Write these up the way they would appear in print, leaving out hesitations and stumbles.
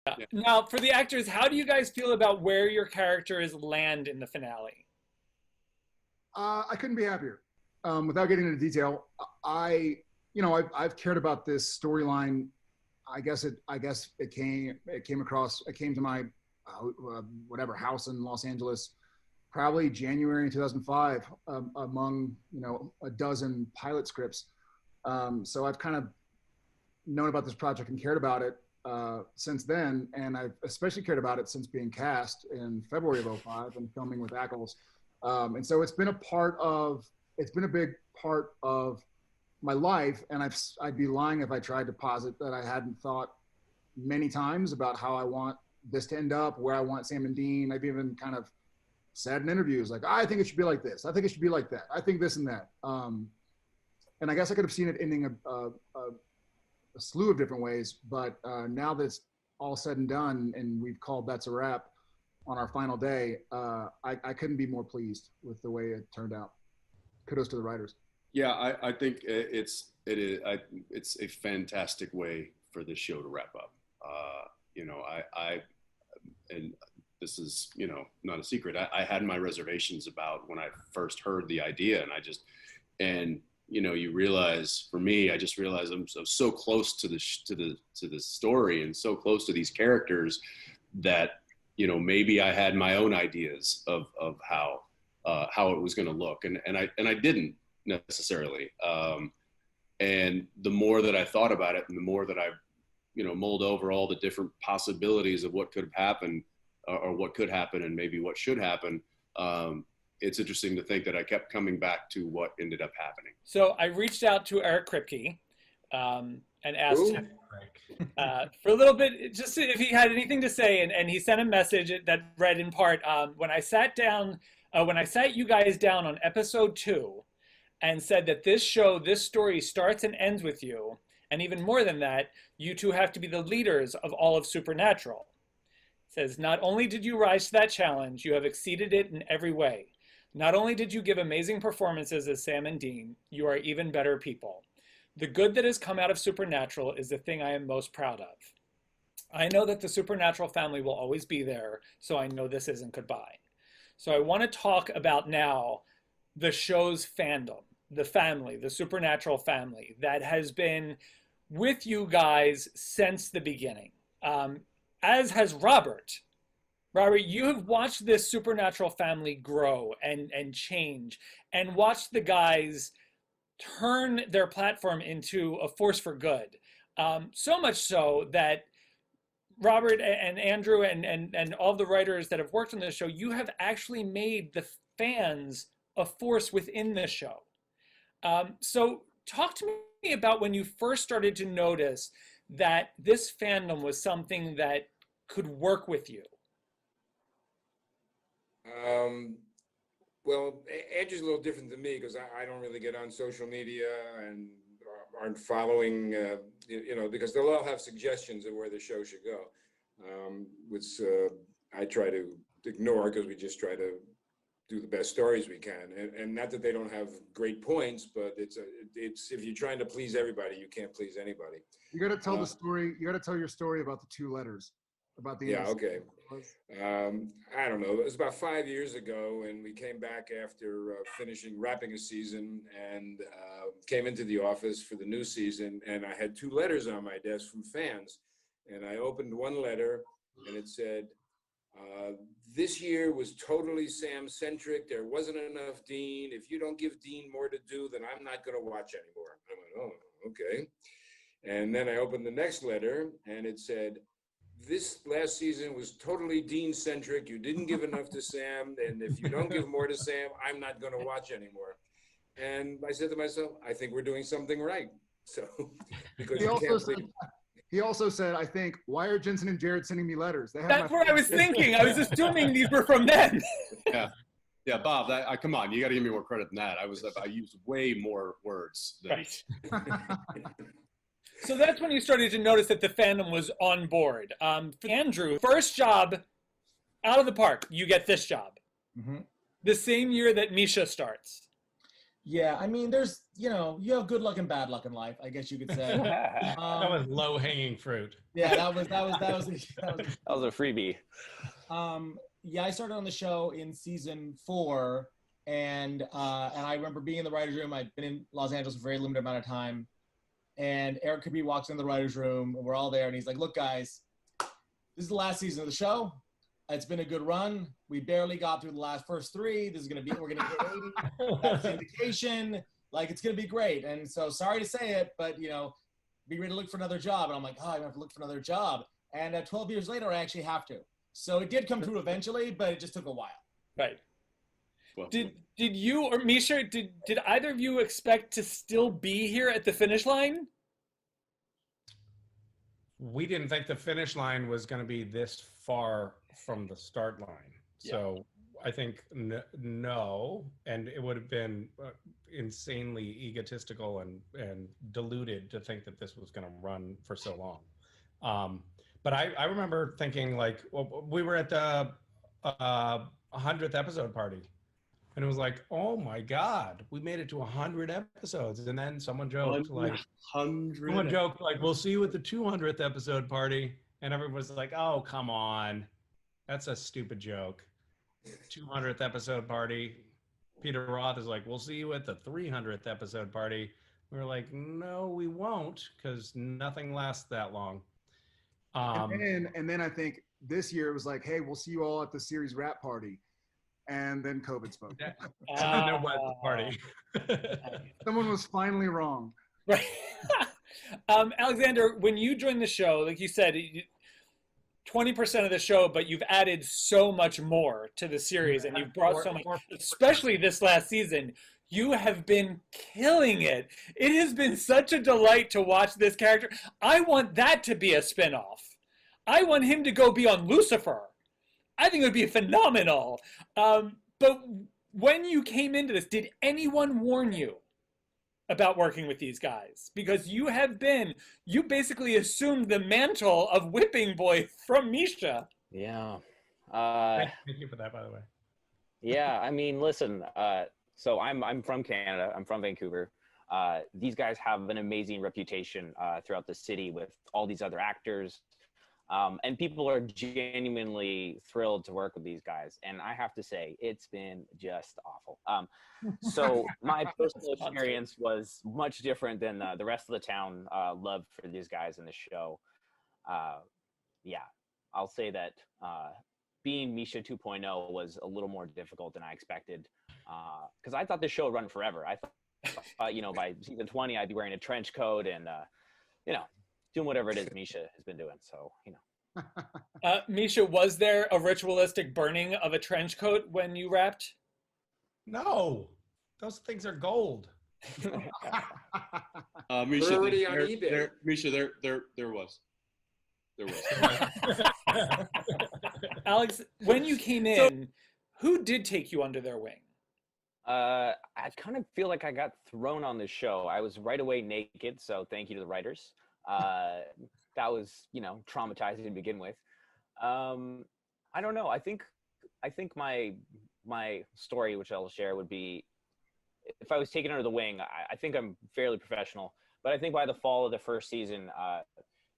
Yeah. Now, for the actors, how do you guys feel about where your characters land in the finale? I couldn't be happier. Without getting into detail, I've cared about this storyline. It came to my whatever house in Los Angeles, probably January 2005, among a dozen pilot scripts. So I've kind of known about this project and cared about it since then, and I've especially cared about it since being cast in February of '05 and filming with Ackles. And so it's been a big part of my life, and I'd be lying if I tried to posit that I hadn't thought many times about how I want this to end up, where I want Sam and Dean. I've even kind of said in interviews, like, I think it should be like this. I think it should be like that. I think this and that. And I guess I could have seen it ending a slew of different ways, but now that it's all said and done and we've called That's a Wrap on our final day, I couldn't be more pleased with the way it turned out. Kudos to the writers. Yeah, I think it's a fantastic way for this show to wrap up. And this is, not a secret. I had my reservations about when I first heard the idea, and you realize, for me, I just realized I'm so close to the story and so close to these characters that, maybe I had my own ideas of how it was going to look, and I didn't necessarily. And the more that I thought about it, and the more that I, mulled over all the different possibilities of what could have happened, or what could happen, and maybe what should happen. It's interesting to think that I kept coming back to what ended up happening. So I reached out to Eric Kripke and asked him for a little bit, just if he had anything to say, and he sent a message that read in part, when I sat you guys down on episode 2 and said that this story starts and ends with you, and even more than that, you two have to be the leaders of all of Supernatural. It says, not only did you rise to that challenge, you have exceeded it in every way. Not only did you give amazing performances as Sam and Dean, you are even better people. The good that has come out of Supernatural is the thing I am most proud of. I know that the Supernatural family will always be there, so I know this isn't goodbye. So I want to talk about now the show's fandom, the family, the Supernatural family that has been with you guys since the beginning, as has Robert. Robert, you have watched this Supernatural family grow and change, and watched the guys turn their platform into a force for good. So much so that Robert and Andrew and all the writers that have worked on this show, you have actually made the fans a force within the show. So talk to me about when you first started to notice that this fandom was something that could work with you. Well, Andrew's a little different than me because I don't really get on social media and aren't following, because they'll all have suggestions of where the show should go, which I try to ignore because we just try to do the best stories we can. And not that they don't have great points, but it's if you're trying to please everybody, you can't please anybody. You got to tell the story. You got to tell your story about the 2 letters. About the okay. I don't know. It was about 5 years ago, and we came back after wrapping a season, and came into the office for the new season, and I had 2 letters on my desk from fans, and I opened one letter, and it said, this year was totally Sam-centric. There wasn't enough Dean. If you don't give Dean more to do, then I'm not going to watch anymore. I went, oh, okay. And then I opened the next letter, and it said, this last season was totally Dean-centric. You didn't give enough to Sam, and if you don't give more to Sam, I'm not going to watch anymore. And I said to myself, I think we're doing something right. So, because he also said, I think, why are Jensen and Jared sending me letters? That's what I was thinking. I was assuming these were from them. Yeah, Bob, come on, you got to give me more credit than that. I used way more words than right. So that's when you started to notice that the fandom was on board. Andrew, first job out of the park, you get this job. Mm-hmm. The same year that Misha starts. Yeah, I mean, there's, you have good luck and bad luck in life, I guess you could say. that That was low-hanging fruit. Yeah, that was that was was a freebie. Yeah, I started on the show in season 4, and I remember being in the writers' room. I'd been in Los Angeles for a very limited amount of time, and Eric Kripke walks in the writers' room, and we're all there, and he's like, "Look, guys, this is the last season of the show. It's been a good run. We barely got through the first 3. We're gonna hit 80. That's syndication. Like, it's gonna be great. And so, sorry to say it, but be ready to look for another job." And I'm like, "Oh, I have to look for another job." And 12 years later, I actually have to. So it did come true eventually, but it just took a while. Right. Well, Did you or Misha, did either of you expect to still be here at the finish line? We didn't think the finish line was going to be this far from the start line. So I think no, and it would have been insanely egotistical and deluded to think that this was going to run for so long. But I remember thinking, like, well, we were at the 100th episode party, and it was like, oh my God, we made it to 100 episodes. And then someone joked, like, we'll see you at the 200th episode party. And everyone was like, oh, come on. That's a stupid joke. 200th episode party. Peter Roth is like, we'll see you at the 300th episode party. We were like, no, we won't, because nothing lasts that long. And then I think this year it was like, hey, we'll see you all at the series wrap party. And then COVID spoke. There was the party. Someone was finally wrong. Right. Alexander, when you joined the show, like you said, 20% of the show, but you've added so much more to the series, and you've brought so much, especially this last season. You have been killing it. It has been such a delight to watch this character. I want that to be a spinoff. I want him to go be on Lucifer. I think it would be phenomenal. But when you came into this, did anyone warn you about working with these guys? Because you basically assumed the mantle of whipping boy from Misha. Yeah. Thank you for that, by the way. Yeah, I mean, listen, so I'm from Canada. I'm from Vancouver. These guys have an amazing reputation throughout the city with all these other actors. And people are genuinely thrilled to work with these guys. And I have to say, it's been just awful. So my personal experience was much different than the rest of the town love for these guys in the show. Yeah, I'll say that being Misha 2.0 was a little more difficult than I expected. Because I thought the show would run forever. I thought, by season 20, I'd be wearing a trench coat and, doing whatever it is Misha has been doing. So, Misha, was there a ritualistic burning of a trench coat when you wrapped? No, those things are gold. Misha, already on eBay. Misha, there was. Alex, when you came in, who did take you under their wing? I kind of feel like I got thrown on this show. I was right away naked, so thank you to the writers. That was, traumatizing to begin with. I don't know. I think my story, which I'll share, would be if I was taken under the wing. I think I'm fairly professional, but I think by the fall of the first season,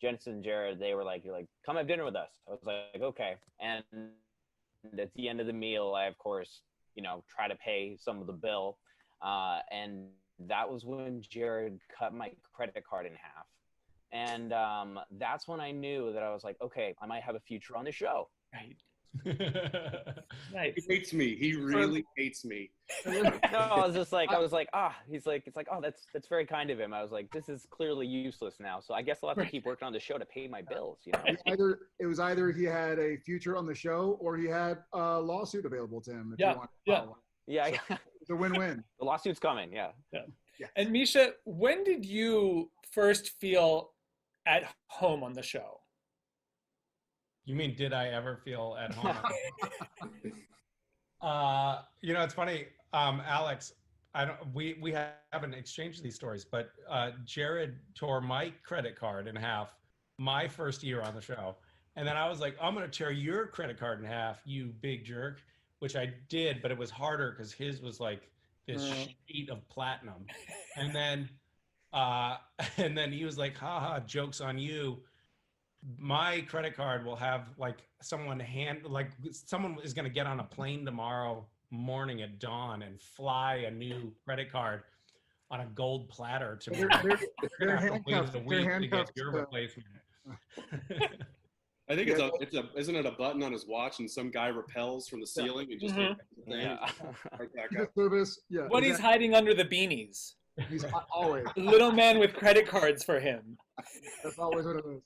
Jensen and Jared, they were like, "You're like, come have dinner with us." I was like, "Okay." And at the end of the meal, I of course, try to pay some of the bill, and that was when Jared cut my credit card in half. And that's when I knew that I was like, okay, I might have a future on the show. Right. Nice. He hates me. He really hates me. No, I was like, he's like, it's like, oh, that's very kind of him. I was like, this is clearly useless now. So I guess I'll have to keep working on the show to pay my bills, It was either he had a future on the show or he had a lawsuit available to him. Yeah. So it's a win-win. The lawsuit's coming. Yeah. And Misha, when did you first feel at home on the show? You mean, did I ever feel at home? It's funny, Alex. We haven't exchanged these stories, but Jared tore my credit card in half my first year on the show, and then I was like, I'm going to tear your credit card in half, you big jerk, which I did, but it was harder because his was like this sheet of platinum. And then he was like, haha, joke's on you. My credit card will have like someone is going to get on a plane tomorrow morning at dawn and fly a new credit card on a gold platter to me. You're going to have to wait a week to get your replacement. I think isn't it a button on his watch and some guy repels from the ceiling and just service. Yeah. What he's hiding under the beanies. He's always Little man with credit cards for him. That's always what it is.